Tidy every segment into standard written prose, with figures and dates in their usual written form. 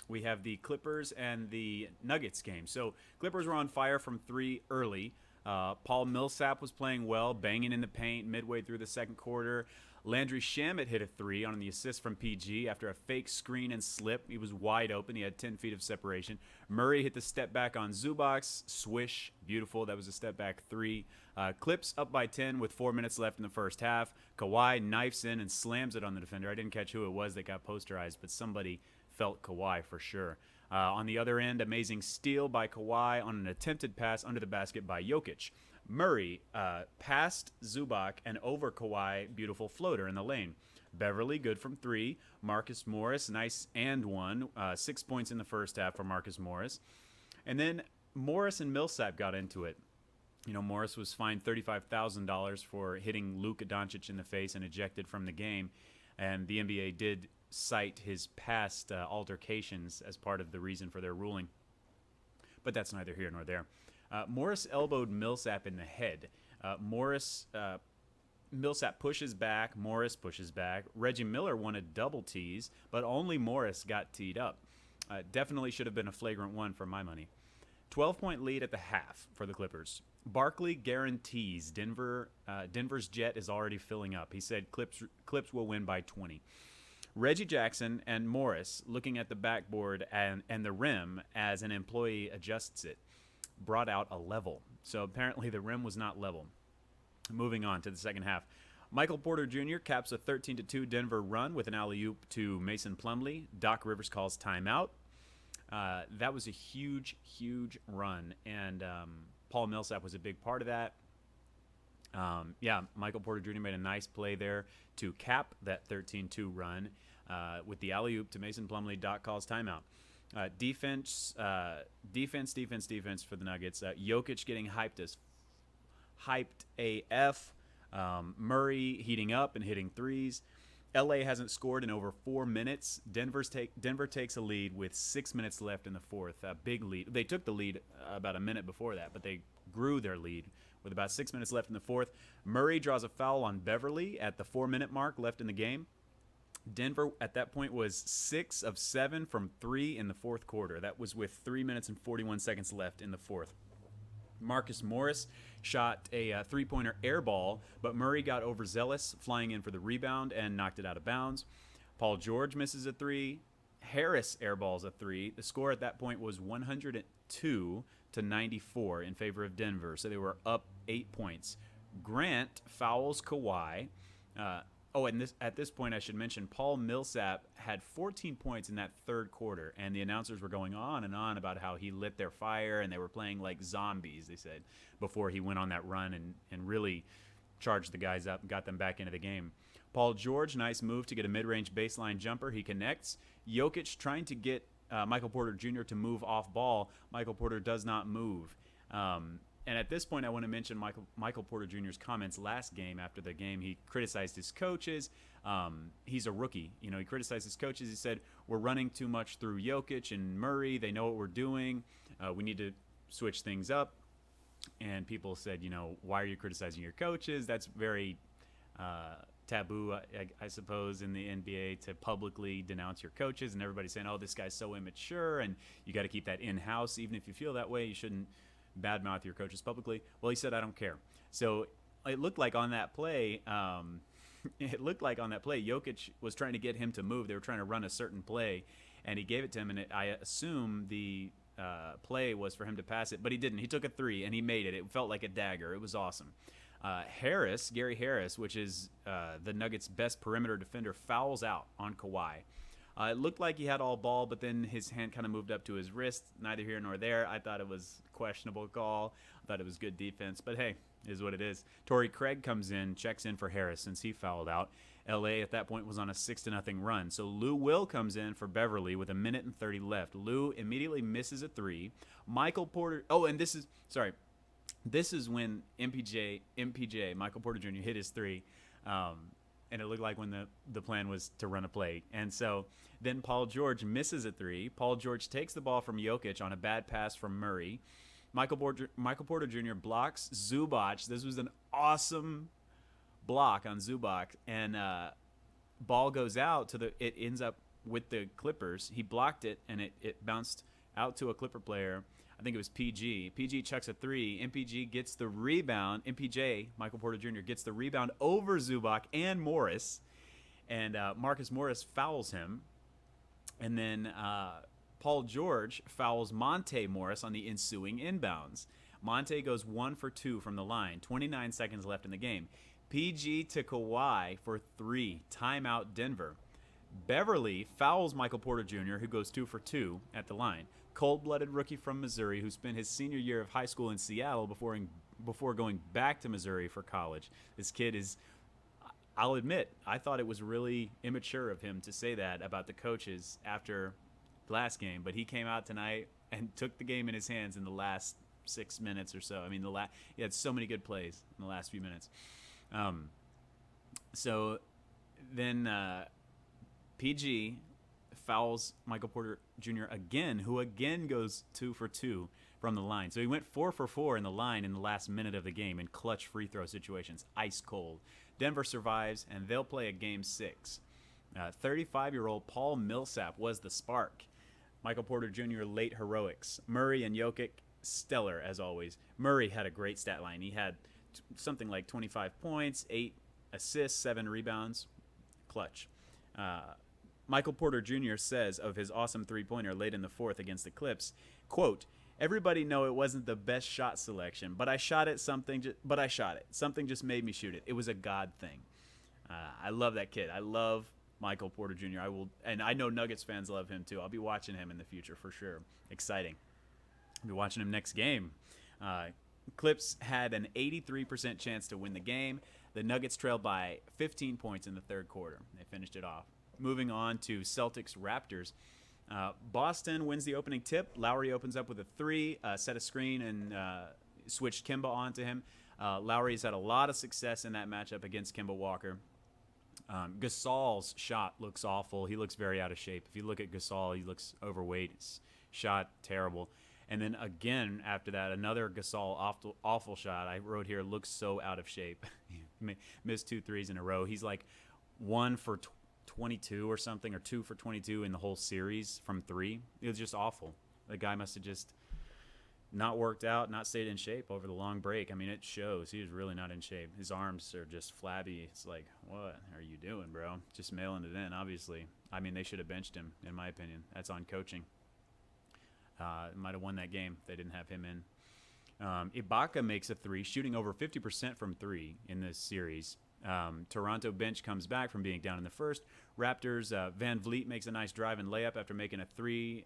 we have the Clippers and the Nuggets game. So Clippers were on fire from three early. Paul Millsap was playing well, banging in the paint midway through the second quarter. Landry Shamet hit a three on the assist from PG after a fake screen and slip. He was wide open. He had 10 feet of separation. Murray hit the step back on Zubac. Swish. Beautiful. That was a step back three. Clips up by 10 with 4 minutes left in the first half. Kawhi knifes in and slams it on the defender. I didn't catch who it was that got posterized, but somebody felt Kawhi for sure. On the other end, amazing steal by Kawhi on an attempted pass under the basket by Jokic. Murray passed Zubac and over Kawhi, beautiful floater in the lane. Beverly, good from three. Marcus Morris, nice and one. 6 points in the first half for Marcus Morris. And then Morris and Millsap got into it. You know, Morris was fined $35,000 for hitting Luka Doncic in the face and ejected from the game. And the NBA did cite his past altercations as part of the reason for their ruling. But that's neither here nor there. Morris elbowed Millsap in the head. Millsap pushes back. Morris pushes back. Reggie Miller wanted double tees, but only Morris got teed up. Definitely should have been a flagrant one for my money. 12-point lead at the half for the Clippers. Barkley guarantees Denver's jet is already filling up. He said Clips will win by 20. Reggie Jackson and Morris, looking at the backboard and the rim as an employee adjusts it, brought out a level. So apparently the rim was not level. Moving on to the second half. Michael Porter Jr. caps a 13-2 Denver run with an alley-oop to Mason Plumlee. Doc Rivers calls timeout. That was a huge, huge run, and Paul Millsap was a big part of that. Michael Porter Jr. made a nice play there to cap that 13-2 run with the alley-oop to Mason Plumlee. Doc calls timeout. Defense for the Nuggets. Jokic getting hyped AF. Murray heating up and hitting threes. LA hasn't scored in over 4 minutes. Denver takes a lead with 6 minutes left in the fourth. A big lead. They took the lead about a minute before that, but they grew their lead with about 6 minutes left in the fourth. Murray draws a foul on Beverly at the 4-minute mark left in the game. Denver at that point was 6 of 7 from 3 in the fourth quarter. That was with 3 minutes and 41 seconds left in the fourth. Marcus Morris shot a three-pointer air ball, but Murray got overzealous, flying in for the rebound and knocked it out of bounds. Paul George misses a three. Harris airballs a three. The score at that point was 102-94 in favor of Denver, so they were up 8 points. Grant fouls Kawhi. At this point, I should mention, Paul Millsap had 14 points in that third quarter, and the announcers were going on and on about how he lit their fire, and they were playing like zombies, they said, before he went on that run and really charged the guys up and got them back into the game. Paul George, nice move to get a mid-range baseline jumper. He connects. Jokic trying to get Michael Porter Jr. to move off ball. Michael Porter does not move. And at this point, I want to mention Michael Porter Jr.'s comments last game. After the game, he criticized his coaches. He's a rookie. You know, he criticized his coaches. He said, we're running too much through Jokic and Murray. They know what we're doing. We need to switch things up. And people said, you know, why are you criticizing your coaches? That's very taboo, I suppose, in the NBA to publicly denounce your coaches. And everybody's saying, oh, this guy's so immature, and you got to keep that in-house. Even if you feel that way, you shouldn't badmouth your coaches publicly. Well, he said, I don't care. So it looked like on that play, Jokic was trying to get him to move. They were trying to run a certain play, and he gave it to him, and I assume the play was for him to pass it, but he didn't. He took a three, and he made it. It felt like a dagger. It was awesome. Gary Harris, which is the Nuggets' best perimeter defender, fouls out on Kawhi. It looked like he had all ball, but then his hand kind of moved up to his wrist. Neither here nor there. I thought it was a questionable call. I thought it was good defense, but hey, it is what it is. Torrey Craig comes in, checks in for Harris since he fouled out. LA at that point was on a 6-0 run. So Lou Will comes in for Beverly with 1:30 left. Lou immediately misses a three. Michael Porter. Oh, and this is when MPJ, Michael Porter Jr. hit his three. And it looked like when the plan was to run a play. And so then Paul George misses a three. Paul George takes the ball from Jokic on a bad pass from Murray. Michael Porter Jr. blocks Zubac. This was an awesome block on Zubac. And ball goes out it ends up with the Clippers. He blocked it, and it bounced out to a Clipper player. I think it was PG. PG chucks a three. MPG gets the rebound. MPJ, Michael Porter Jr., gets the rebound over Zubac and Morris. And Marcus Morris fouls him. And then Paul George fouls Monte Morris on the ensuing inbounds. Monte goes 1 for 2 from the line. 29 seconds left in the game. PG to Kawhi for 3. Timeout Denver. Beverly fouls Michael Porter Jr., who goes 2 for 2 at the line. Cold-blooded rookie from Missouri who spent his senior year of high school in Seattle before going back to Missouri for college. This kid is, I'll admit, I thought it was really immature of him to say that about the coaches after last game, but he came out tonight and took the game in his hands in the last 6 minutes or so. I mean, he had so many good plays in the last few minutes. So then PG fouls Michael Porter Jr. again, who again goes 2 for 2 from the line. So he went 4 for 4 in the line in the last minute of the game in clutch free throw situations, ice cold. Denver survives, and they'll play a game 6. 35-year-old Paul Millsap was the spark. Michael Porter Jr. late heroics. Murray and Jokic, stellar as always. Murray had a great stat line. He had something like 25 points, 8 assists, 7 rebounds. Clutch. Michael Porter Jr. says of his awesome three-pointer late in the fourth against the Clips, quote, "Everybody know it wasn't the best shot selection, but I shot it. Something just made me shoot it. It was a God thing." I love that kid. I love Michael Porter Jr. And I know Nuggets fans love him too. I'll be watching him in the future for sure. Exciting. I'll be watching him next game. Clips had an 83% chance to win the game. The Nuggets trailed by 15 points in the third quarter. They finished it off. Moving on to Celtics Raptors. Boston wins the opening tip. Lowry opens up with a 3, set a screen, and switched Kemba onto him. Lowry's had a lot of success in that matchup against Kemba Walker. Gasol's shot looks awful. He looks very out of shape. If you look at Gasol, he looks overweight. His shot terrible. And then again, after that, another Gasol awful shot. I wrote here, looks so out of shape. He missed 2 threes in a row. He's like 1 for 22 or something, or 2 for 22 in the whole series from 3. It was just awful. The guy must have just not worked out, not stayed in shape over the long break. I mean, it shows. He was really not in shape. His arms are just flabby. It's like, what are you doing, bro? Just mailing it in, obviously. I mean, they should have benched him, in my opinion. That's on coaching. Might have won that game if they didn't have him in. Ibaka makes a 3, shooting over 50% from 3 in this series. Toronto bench comes back from being down in the first. Raptors, Van Vliet makes a nice drive and layup after making a 3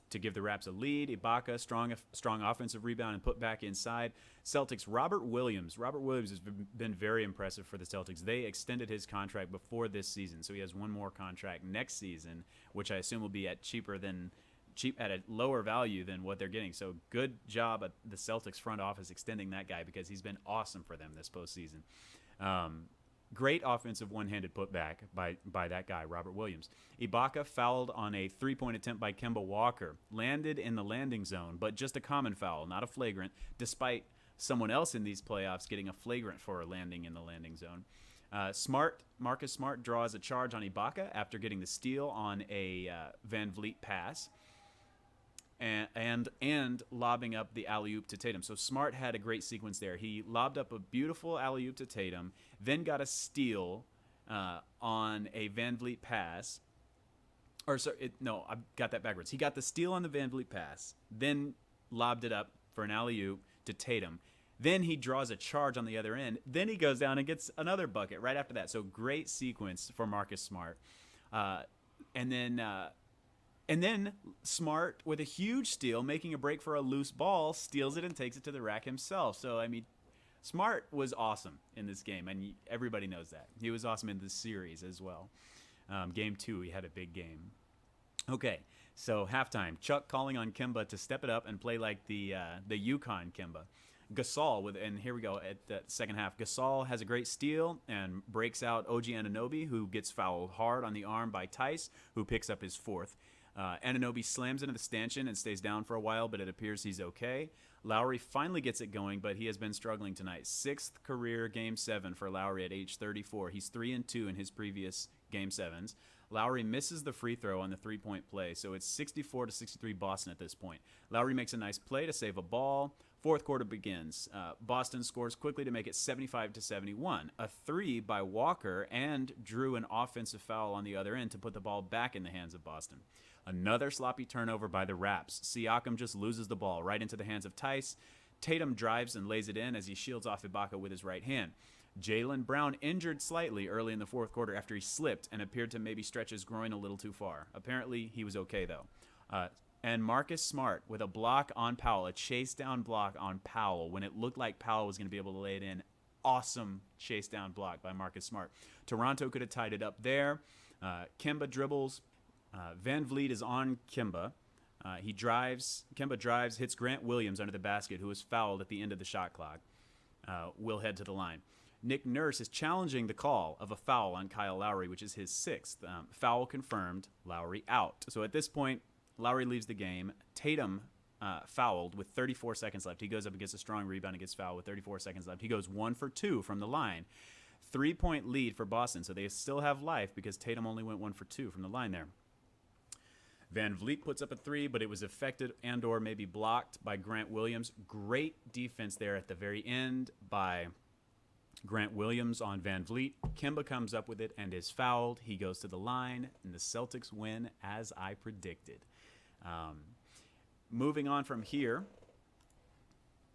to give the Raps a lead. Ibaka, strong offensive rebound and put back inside. Celtics, Robert Williams has been very impressive for the Celtics. They extended his contract before this season, so he has one more contract next season, which I assume will be at a lower value than what they're getting. So good job at the Celtics front office extending that guy, because he's been awesome for them this postseason. Great offensive one-handed putback by that guy, Robert Williams. Ibaka fouled on a three-point attempt by Kemba Walker. Landed in the landing zone, but just a common foul, not a flagrant, despite someone else in these playoffs getting a flagrant for landing in the landing zone. Marcus Smart draws a charge on Ibaka after getting the steal on a Van Vliet pass. And lobbing up the alley-oop to Tatum. So Smart had a great sequence there. He lobbed up a beautiful alley-oop to Tatum, then got a steal on a Van Vliet pass. I've got that backwards. He got the steal on the Van Vliet pass, then lobbed it up for an alley-oop to Tatum. Then he draws a charge on the other end. Then he goes down and gets another bucket right after that. So great sequence for Marcus Smart. And then Smart, with a huge steal, making a break for a loose ball, steals it and takes it to the rack himself. So, I mean, Smart was awesome in this game, and everybody knows that. He was awesome in this series as well. Game 2, he had a big game. Okay, so halftime. Chuck calling on Kemba to step it up and play like the UConn Kemba. Gasol, and here we go at the second half. Gasol has a great steal and breaks out OG Anunoby, who gets fouled hard on the arm by Tice, who picks up his 4th. Anunoby slams into the stanchion and stays down for a while, but it appears he's okay. Lowry finally gets it going, but he has been struggling tonight. 6th career Game 7 for Lowry at age 34. He's 3-2 in his previous Game 7s. Lowry misses the free throw on the three-point play, so it's 64-63 Boston at this point. Lowry makes a nice play to save a ball. Fourth quarter begins. Boston scores quickly to make it 75-71. A three by Walker and drew an offensive foul on the other end to put the ball back in the hands of Boston. Another sloppy turnover by the Raps. Siakam just loses the ball right into the hands of Tice. Tatum drives and lays it in as he shields off Ibaka with his right hand. Jaylen Brown injured slightly early in the fourth quarter after he slipped and appeared to maybe stretch his groin a little too far. Apparently, he was okay, though. And Marcus Smart with a block on Powell, a chase down block on Powell when it looked like Powell was going to be able to lay it in. Awesome chase down block by Marcus Smart. Toronto could have tied it up there. Kemba dribbles. Van Vliet is on Kemba. Kemba drives, hits Grant Williams under the basket, who was fouled at the end of the shot clock. Will head to the line. Nick Nurse is challenging the call of a foul on Kyle Lowry, which is his sixth. Foul confirmed, Lowry out. So at this point, Lowry leaves the game. Tatum fouled with 34 seconds left. He goes up and gets a strong rebound and gets fouled with 34 seconds left. He goes 1 for 2 from the line. 3-point lead for Boston, so they still have life because Tatum only went 1 for 2 from the line there. Van Vliet puts up a three, but it was affected and or maybe blocked by Grant Williams. Great defense there at the very end by Grant Williams on Van Vliet. Kemba comes up with it and is fouled. He goes to the line, and the Celtics win as I predicted. Moving on from here,